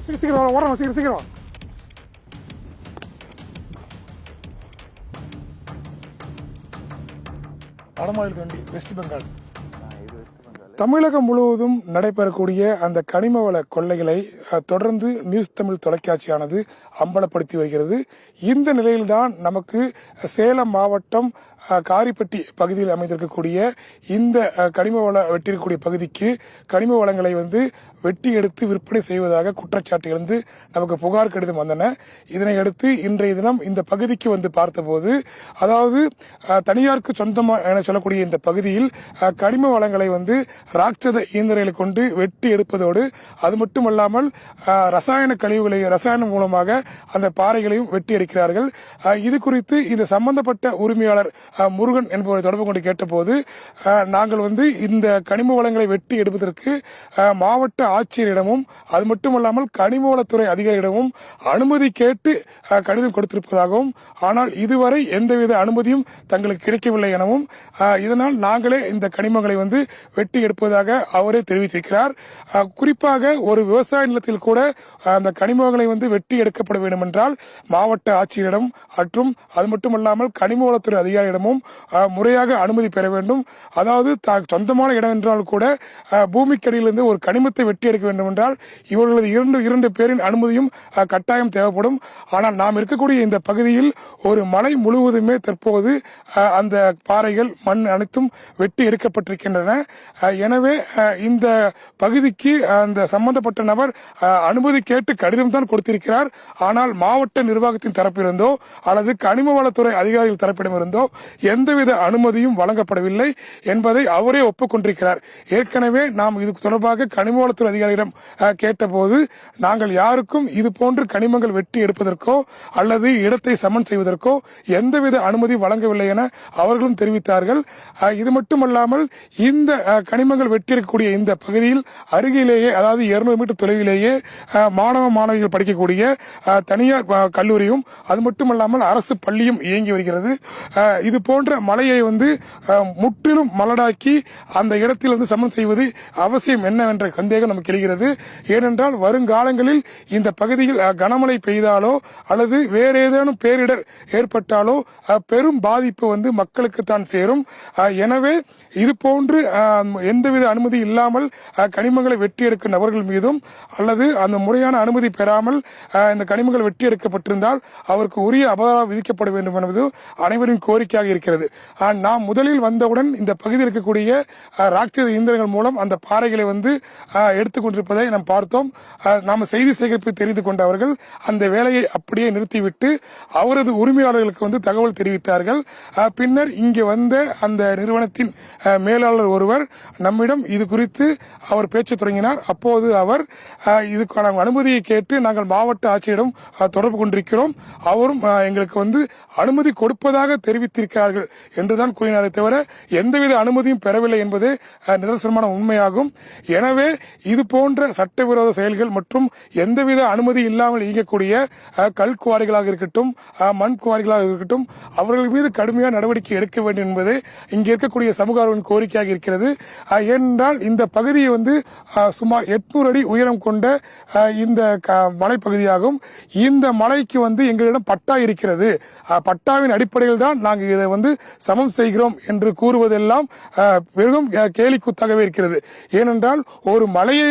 சீக்கிரம் ஓரம் சீக்கிரம் வடமாநில வண்டி வெஸ்ட் பெங்கால். தமிழகம் முழுவதும் நடைபெறக்கூடிய அந்த கனிம வள கொள்ளைகளை தொடர்ந்து நியூஸ் தமிழ் தொலைக்காட்சியானது அம்பலப்படுத்தி வருகிறது. இந்த நிலையில்தான் நமக்கு சேலம் மாவட்டம் காரிப்பட்டி பகுதியில் அமைந்திருக்கக்கூடிய இந்த கனிம வள வெட்டியிருக்கக்கூடிய பகுதிக்கு கனிம வளங்களை வெட்டி எடுத்து விற்பனை செய்வதாக குற்றச்சாட்டு எழுந்து நமக்கு புகார் கடிதம் வந்தன. இதனை அடுத்து இன்றைய தினம் இந்த பகுதிக்கு பார்த்தபோது, அதாவது தனியாருக்கு சொந்தமா என சொல்லக்கூடிய இந்த பகுதியில் கனிம வளங்களை ராட்சத இயந்திரங்களை கொண்டு வெட்டி எடுப்பதோடு அது மட்டுமல்லாமல் ரசாயனம் மூலமாக அந்த பாறைகளையும் வெட்டி எடுக்கிறார்கள். இது குறித்து இந்த சம்பந்தப்பட்ட உரிமையாளர் முருகன் என்பவரை தொடர்பு கொண்டு கேட்டபோது, நாங்கள் இந்த கனிம வளங்களை வெட்டி எடுப்பதற்கு மாவட்ட ஆட்சியரிடமும் அது மட்டுமல்லாமல் கனிம வளத்துறை அதிகாரியிடமும் அனுமதி கேட்டு கடிதம் கொடுத்திருப்பதாகவும், ஆனால் இதுவரை எந்தவித அனுமதியும் தங்களுக்கு கிடைக்கவில்லை எனவும், இதனால் நாங்களே இந்த கனிமங்களை வெட்டி எடுப்பதாக அவரே தெரிவித்திருக்கிறார். குறிப்பாக ஒரு விவசாய நிலத்தில் கூட அந்த கனிமங்களை வெட்டி எடுக்கப்பட வேண்டும் என்றால் மாவட்ட ஆட்சியரிடம் மற்றும் அது மட்டுமல்லாமல் கனிம வளத்துறை அதிகாரியிடமும் முறையாக அனுமதி பெற வேண்டும். அதாவது சொந்தமான இடம் என்றால் கூட பூமிக்கடியிலிருந்து ஒரு கனிமத்தை வெட்டி எடுக்க வேண்டும் என்றால் இவர்களது இரண்டு பேரின் அனுமதியும் கட்டாயம் தேவைப்படும். ஆனால் நாம் இருக்கக்கூடிய இந்த பகுதியில் ஒரு மலை முழுவதுமே தற்போது அந்த பாறைகள் மண் அனைத்தும் வெட்டி எடுக்கப்பட்டிருக்கின்றன. எனவே இந்த பகுதிக்கு அந்த சம்பந்தப்பட்ட நபர் அனுமதி கேட்டு கடிதம் தான் கொடுத்திருக்கிறார். ஆனால் மாவட்ட நிர்வாகத்தின் தரப்பிலிருந்தோ அல்லது கனிம வளத்துறை அதிகாரிகள் தரப்பிடமிருந்தோ எந்தவித அனுமதியும் வழங்கப்படவில்லை என்பதை அவரே ஒப்புக்கொண்டிருக்கிறார். ஏற்கனவே நாம் இது தொடர்பாக கனிம வளத்துறை அதிகாரியிடம் கேட்டபோது, நாங்கள் யாருக்கும் இது போன்று கனிமங்கள் வெட்டி எடுப்பதற்கோ அல்லது இடத்தை சமன் செய்வதற்கோ எந்தவித அனுமதி வழங்கவில்லை என அவர்களும் தெரிவித்தார்கள். இது மட்டுமல்லாமல் இந்த கனிமங்கள் வெட்டி எடுக்கக்கூடிய இந்த பகுதியில் அருகிலேயே, அதாவது 200 மீட்டர் தொலைவிலேயே மாணவிகள் படிக்கக்கூடிய தனியார் கல்லூரியும் அது மட்டுமல்லாமல் அரசு பள்ளியும் இயங்கி வருகிறது. இது போன்ற மலையை முற்றிலும் மலடாக்கி அந்த இடத்தில் சமன் செய்வது அவசியம் என்னவென்ற சந்தேகம் நமக்கு எழுகிறது. ஏனென்றால் வருங்காலங்களில் இந்த பகுதியில் கனமழை பெய்தாலோ அல்லது வேற ஏதேனும் பேரிடர் ஏற்பட்டாலோ பெரும் பாதிப்பு மக்களுக்கு தான் சேரும். எனவே இது போன்று எந்தவித அனுமதி இல்லாமல் கனிமங்களை வெட்டி எடுக்கும் நபர்கள் மீதும் அல்லது அந்த முறையான அனுமதி பெறாமல் இந்த கனிமங்கள் வெட்டி எடுக்கப்பட்டிருந்தால் அவருக்கு உரிய அபராதம் விதிக்கப்பட வேண்டும் என்பது அனைவரின் கோரிக்கையாக இருக்கிறது. நாம் முதலில் வந்தவுடன் இந்த பகுதியில் இருக்கக்கூடிய ராட்சத இயந்திரங்கள் மூலம் அந்த பாறைகளை எடுத்துக் கொண்டிருப்பதை நாம் பார்த்தோம். நாம் செய்தி சேகரிப்பு தெரிந்து கொண்ட அவர்கள் அந்த வேலையை அப்படியே நிறுத்திவிட்டு அவரது உரிமையாளர்களுக்கு தகவல் தெரிவித்தார்கள். பின்னர் இங்கே வந்த அந்த நிறுவனத்தின் மேலாளர் ஒருவர் நம்மிடம் இது குறித்து அவர் பேச்சு தொடங்கினார். அப்போது அவர் இதுக்கான அனுமதியை கேட்டு நாங்கள் மாவட்ட ஆட்சியரிடம் தொடர்பு கொண்டிருக்கிறோம், அவரும் எங்களுக்கு அனுமதி கொடுப்பதாக தெரிவித்திருக்கிறார்கள் என்றுதான் கூறினாரே தவிர எந்தவித அனுமதியும் பெறவில்லை என்பது நிதர்சனமான உண்மையாகும். எனவே இது போன்ற சட்டவிரோத செயல்கள் மற்றும் எந்தவித அனுமதி இல்லாமல் இயங்கக்கூடிய கல் குவாரிகளாக இருக்கட்டும், மண் குவாரிகளாக இருக்கட்டும், அவர்கள் மீது கடுமையான நடவடிக்கை எடுக்க வேண்டும் என்பது இங்கே இருக்கக்கூடிய சமூகத்தின் கோரிக்கையாக இருக்கிறது. ஏனென்றால் இந்த பகுதியை சுமார் 800 அடி உயரம் கொண்ட இந்த மலைப்பகுதியாகும். இந்த மலைக்கு எங்களிடம் பட்டா இருக்கிறது, பட்டாவின் அடிப்படையில் தான் நாங்கள் இதை சமம் செய்கிறோம் என்று கூறுவதெல்லாம் வெறும் கேலிக்கூத்தாகவே இருக்கிறது. ஏனென்றால் ஒரு மலையை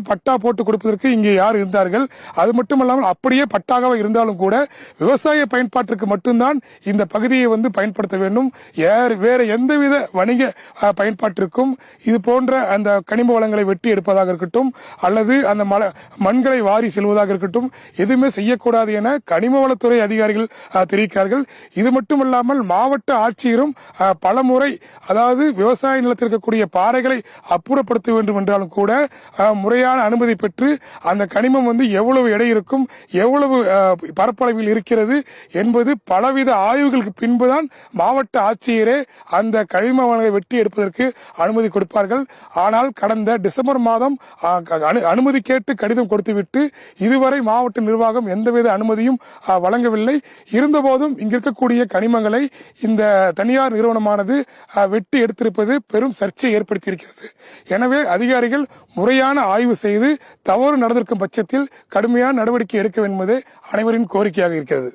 பட்டா போட்டு கொடுப்பதற்கு இங்கே யார் இருந்தார்கள்? அது மட்டுமல்லாமல் அப்படியே பட்டாக இருந்தாலும் கூட விவசாய பயன்பாட்டிற்கு மட்டும்தான் இந்த பகுதியை பயன்படுத்த வேண்டும். வேற எந்தவித வணிக பயன்பாட்டிற்கும் இது போன்ற அந்த கனிம வளங்களை வெட்டி எடுப்பதாக இருக்கட்டும் அல்லது அந்த மண்களை வாரி செல்வதாக இருக்கட்டும் எதுவுமே செய்யக்கூடாது என கனிம வளத்துறை அதிகாரிகள் தெரிவிக்கிறார்கள். இது மட்டுமல்லாமல் மாவட்ட ஆட்சியரும் பலமுறை, அதாவது விவசாய நிலத்தில் இருக்கக்கூடிய பாறைகளை அப்புறப்படுத்த வேண்டும் என்றாலும் கூட முறையான அனுமதி பெற்று அந்த கனிமம் எவ்வளவு எடை இருக்கும், எவ்வளவு பரப்பளவில் இருக்கிறது என்பது பலவித ஆய்வுகளுக்கு பின்புதான் மாவட்ட ஆட்சியரே அந்த கனிம வளங்களை வெட்டி எடுப்பதற்கு அனுமதி கொடுப்பார்கள். ஆனால் கடந்த டிசம்பர் மாதம் அனுமதி கேட்டு கடிதம் கொடுத்துவிட்டு இதுவரை மாவட்ட நிர்வாகம் எந்தவித அனுமதியும் வழங்கவில்லை. இருந்தபோதும் இங்க இருக்கக்கூடிய கனிமங்களை இந்த தனியார் நிறுவனமானது வெட்டி எடுத்திருப்பது பெரும் சர்ச்சையை ஏற்படுத்தியிருக்கிறது. எனவே அதிகாரிகள் முறையான ஆய்வு செய்து தவறு நடந்திருக்கும் பட்சத்தில் கடுமையான நடவடிக்கை எடுக்க வேண்டும் என்பதே அனைவரின் கோரிக்கையாக இருக்கிறது.